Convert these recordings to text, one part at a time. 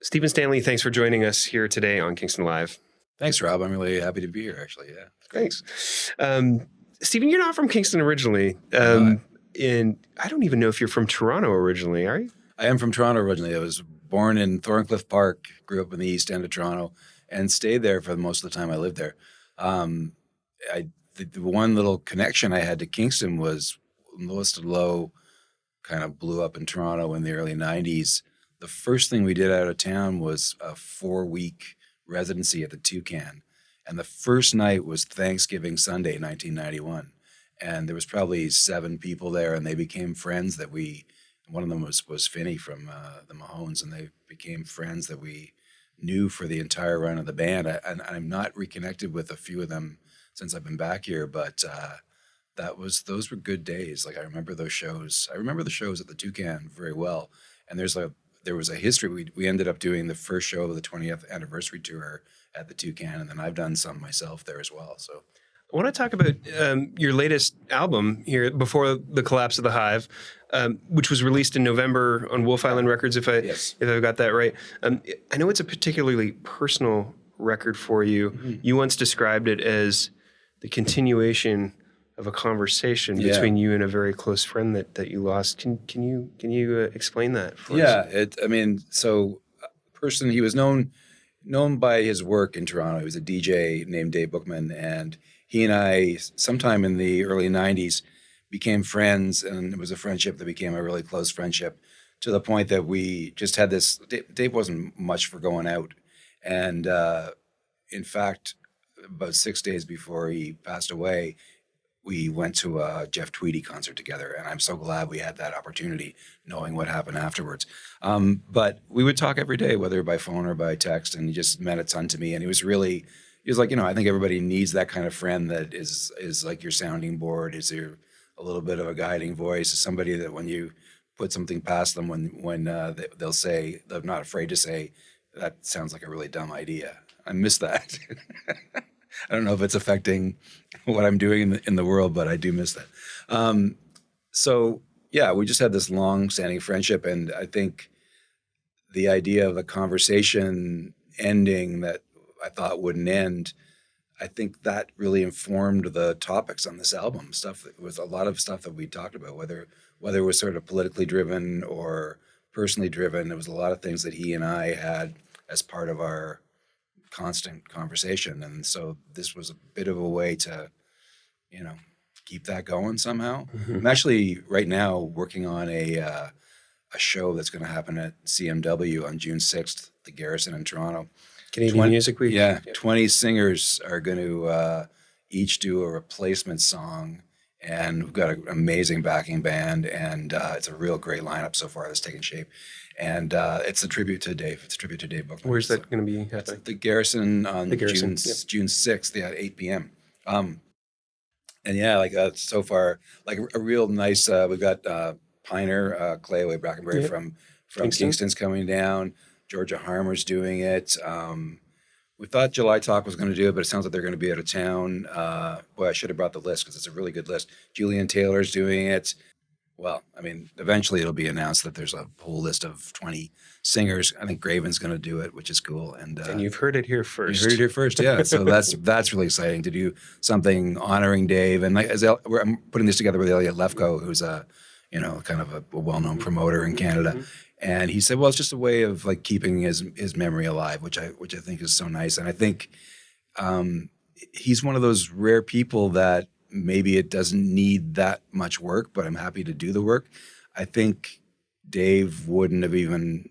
Stephen Stanley, thanks for joining us here today on Kingston Live. Thanks, Rob. I'm really happy to be here, actually. Yeah. Thanks. Stephen, you're not from Kingston originally. And I don't even know if you're from Toronto originally, are you? I am from Toronto originally. I was born in Thorncliffe Park, grew up in the east end of Toronto, and stayed there for most of the time I lived there. The one little connection I had to Kingston was Melissa Lowe kind of blew up in Toronto in the early 90s. The first thing we did out of town was a 4-week residency at the Toucan. And the first night was Thanksgiving Sunday, 1991. And there was probably 7 people there, and they became friends that one of them was Finney from the Mahones, and they became friends that we knew for the entire run of the band. I'm not reconnected with a few of them since I've been back here, but those were good days. Like I remember those shows. I remember the shows at the Toucan very well. And there was a history. We ended up doing the first show of the 20th anniversary tour at the Toucan, and then I've done some myself there as well. So I want to talk about your latest album here before the collapse of the Hive, which was released in November on Wolfe Island Records, if I've got that right. I know it's a particularly personal record for you. Mm-hmm. You once described it as the continuation of a conversation between you and a very close friend that you lost. Can you explain that for us? So person, he was known by his work in Toronto. He was a DJ named Dave Bookman, and he and I, sometime in the early 90s, became friends, and it was a friendship that became a really close friendship to the point that we just had this. Dave wasn't much for going out, and in fact, about 6 days before he passed away, we went to a Jeff Tweedy concert together, and I'm so glad we had that opportunity, knowing what happened afterwards. But we would talk every day, whether by phone or by text, and he just meant a ton to me. And he was like, I think everybody needs that kind of friend that is like your sounding board, is there a little bit of a guiding voice, is somebody that when you put something past them, when they'll say, they're not afraid to say, that sounds like a really dumb idea. I miss that. I don't know if it's affecting what I'm doing in the world, but I do miss that. We just had this long-standing friendship, and I think the idea of a conversation ending that I thought wouldn't end, I think that really informed the topics on this album. It was a lot of stuff that we talked about, whether it was sort of politically driven or personally driven. There was a lot of things that he and I had as part of our constant conversation, and so this was a bit of a way to keep that going somehow. Mm-hmm. I'm actually right now working on a show that's going to happen at CMW on June 6th, the Garrison in Toronto. Canadian Music Week. Yeah, 20 singers are going to each do a replacement song, and we've got an amazing backing band, and it's a real great lineup so far that's taken shape. And it's a tribute to Dave. It's a tribute to Dave Bookman. Where's that going to be happening? It's at the Garrison on June 6th at 8 p.m. So far, like a real nice, we've got Piner, Clayaway Brackenbury from Kingston's coming down. Georgia Harmer's doing it. We thought July Talk was going to do it, but it sounds like they're going to be out of town. Boy, I should have brought the list because it's a really good list. Julian Taylor's doing it. Well, eventually it'll be announced that there's a whole list of 20 singers. I think Graven's going to do it, which is cool. And you've heard it here first. You heard it here first, yeah. So that's really exciting to do something honoring Dave. And I'm putting this together with Elliot Lefko, who's a kind of a well-known promoter in Canada. Mm-hmm. And he said, well, it's just a way of like keeping his memory alive, which I think is so nice. And I think he's one of those rare people that maybe it doesn't need that much work, but I'm happy to do the work. I think Dave wouldn't have even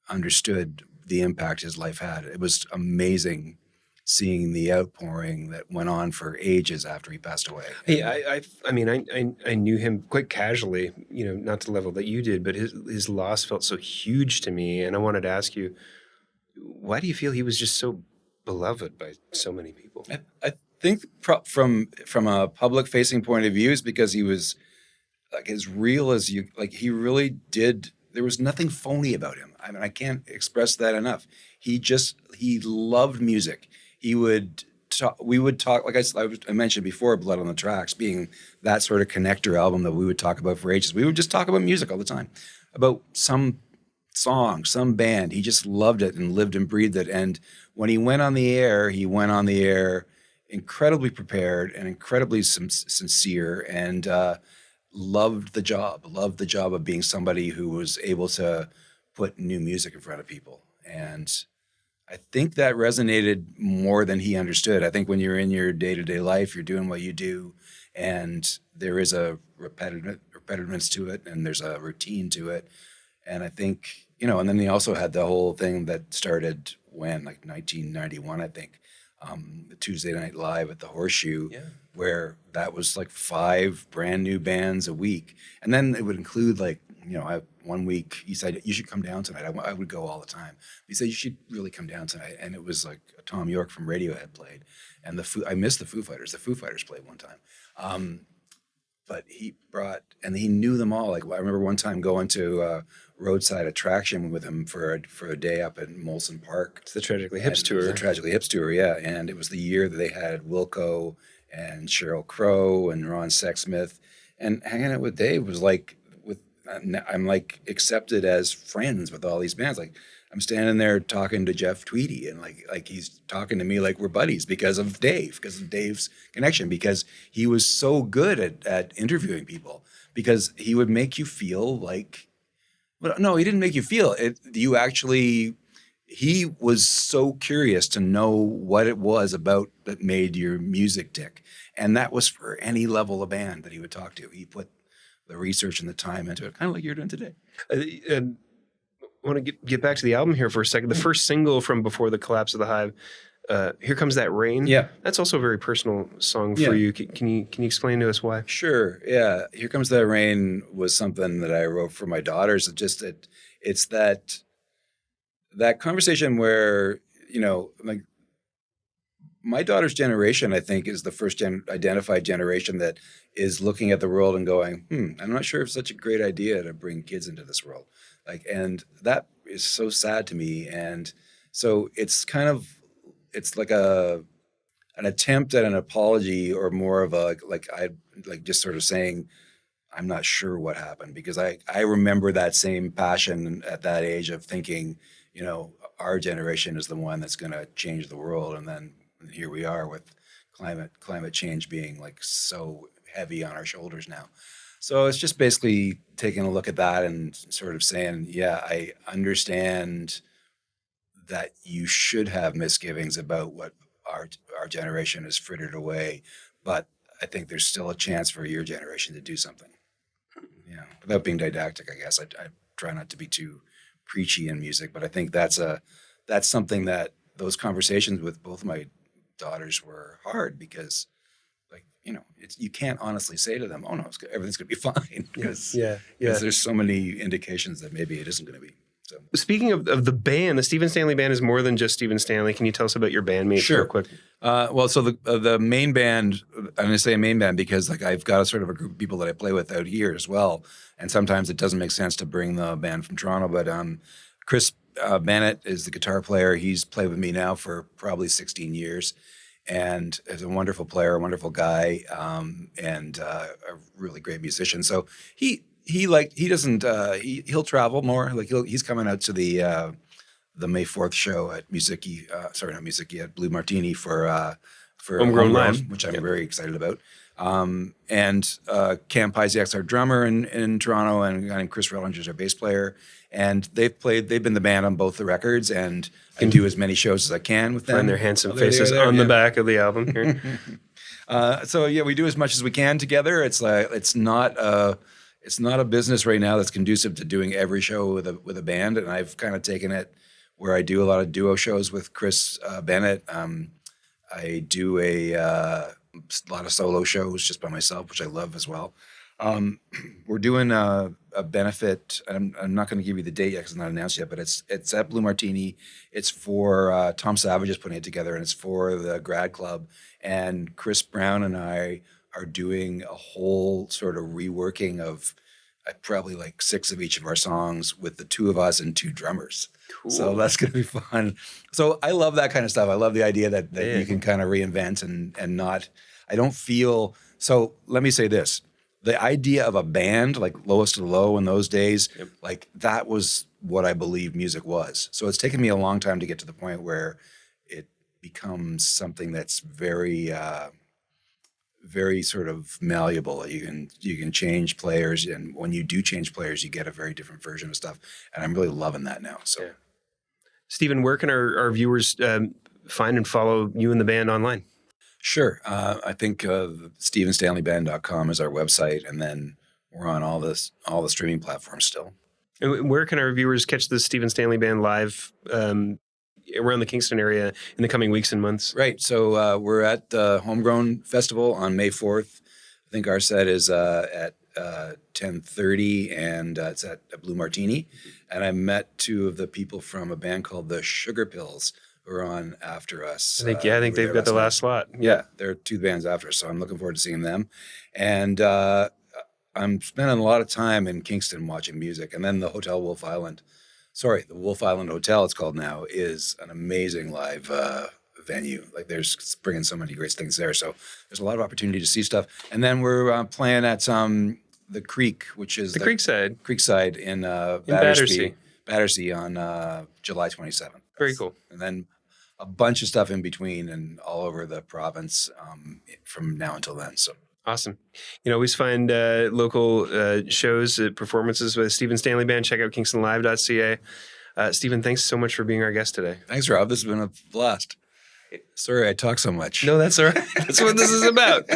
understood the impact his life had. It was amazing seeing the outpouring that went on for ages after he passed away. Hey, I knew him quite casually, not to the level that you did, but his loss felt so huge to me. And I wanted to ask you, why do you feel he was just so beloved by so many people? I think from a public facing point of view is because he was like as real as you, like he really did. There was nothing phony about him. I can't express that enough. He loved music. We would talk, like I mentioned before, Blood on the Tracks being that sort of connector album that we would talk about for ages. We would just talk about music all the time, about some song, some band. He just loved it and lived and breathed it. And when he went on the air, incredibly prepared and incredibly sincere, and loved the job of being somebody who was able to put new music in front of people. And I think that resonated more than he understood. I think when you're in your day-to-day life, you're doing what you do, and there is a repetitiveness to it, and there's a routine to it. And I think, and then he also had the whole thing that started when, like 1991, I think, the Tuesday Night Live at the Horseshoe, where that was like 5 brand new bands a week. And then it would include one week he said, you should come down tonight. I would go all the time. He said, you should really come down tonight. And it was like Tom York from Radiohead played. And I missed the Foo Fighters. The Foo Fighters played one time. But he knew them all. Like, I remember one time going to Roadside Attraction with him for a day up at Molson Park. It's the Tragically Hips tour. The Tragically Hips tour, yeah. And it was the year that they had Wilco and Sheryl Crow and Ron Sexsmith. And hanging out with Dave was like, I'm like accepted as friends with all these bands. Like, I'm standing there talking to Jeff Tweedy, and like he's talking to me like we're buddies because of Dave's connection, because he was so good at interviewing people, because he would make you feel like, well, no, he didn't make you feel it. He was so curious to know what it was about that made your music tick. And that was for any level of band that he would talk to. He put the research and the time into it, kind of like you're doing today. I want to get back to the album here for a second. The first single from before the collapse of the Hive, Here Comes That Rain. Yeah. That's also a very personal song for you. Can you explain to us why? Sure. Yeah. Here Comes That Rain was something that I wrote for my daughters. It's that conversation where, like, my daughter's generation, I think, is the first identified generation that is looking at the world and going, I'm not sure if it's such a great idea to bring kids into this world. And that is so sad to me. And so it's like an attempt at an apology, or more of just sort of saying, I'm not sure what happened, because I remember that same passion at that age of thinking, our generation is the one that's going to change the world. And then here we are with climate change being like so heavy on our shoulders now. So it's just basically taking a look at that and sort of saying, yeah, I understand that you should have misgivings about what our generation has frittered away, but I think there's still a chance for your generation to do something. Yeah, without being didactic, I guess. I try not to be too preachy in music, but I think that's something that those conversations with both of my daughters were hard, because you can't honestly say to them, oh no, everything's going to be fine, because there's so many indications that maybe it isn't going to be. So, speaking of the band, the Stephen Stanley Band is more than just Stephen Stanley. Can you tell us about your bandmates real quick? So the main band, I'm going to say main band because I've got a sort of a group of people that I play with out here as well, and sometimes it doesn't make sense to bring the band from Toronto. But Chris Bennett is the guitar player. He's played with me now for probably 16 years. And is a wonderful player, a wonderful guy, and a really great musician. So he'll travel more. He's coming out to the May 4th show at at Blue Martini for Homegrown Live, which I'm very excited about. And Cam Pysiak's our drummer in Toronto, and a guy named Chris Rellinger is our bass player. And they've been the band on both the records, and I can do as many shows as I can with them. Find their handsome faces on the back of the album here. We do as much as we can together. It's not a business right now that's conducive to doing every show with a band, and I've kind of taken it where I do a lot of duo shows with Chris Bennett. I do a lot of solo shows just by myself, which I love as well. We're doing a benefit. I'm not going to give you the date yet because it's not announced yet, but it's at Blue Martini. It's for Tom Savage is putting it together, and it's for the grad club. And Chris Brown and I are doing a whole sort of reworking of probably like 6 of each of our songs with the 2 of us and 2 drummers. Cool. So that's going to be fun. So I love that kind of stuff. I love the idea that you can kind of reinvent and not. I don't feel. So let me say this. The idea of a band like Lowest of the Low in those days, like that was what I believe music was. So it's taken me a long time to get to the point where it becomes something that's very, very sort of malleable. You can change players, and when you do change players, you get a very different version of stuff. And I'm really loving that now. So, yeah. Stephen, where can our viewers find and follow you and the band online? Sure. I think StephenStanleyBand.com is our website, and then we're on all the streaming platforms still. And where can our viewers catch the Stephen Stanley Band live around the Kingston area in the coming weeks and months? Right. So we're at the Homegrown Festival on May 4th. I think our set is at 10:30, and it's at Blue Martini. And I met two of the people from a band called the Sugar Pills who are on after us. I think they've got the last slot. Yeah, there are two bands after us, so I'm looking forward to seeing them. And I'm spending a lot of time in Kingston watching music. And then the Hotel Wolfe Island, the Wolfe Island Hotel, it's called now, is an amazing live venue. Like, there's bringing so many great things there. So there's a lot of opportunity to see stuff. And then we're playing at the Creek, which is Creekside in Battersea on July 27th. Very cool. And then a bunch of stuff in between and all over the province from now until then. So awesome. You always find local shows, performances with Stephen Stanley Band. Check out kingstonlive.ca. Stephen, thanks so much for being our guest today. Thanks, Rob. This has been a blast. Sorry I talk so much. No, that's all right. That's what this is about.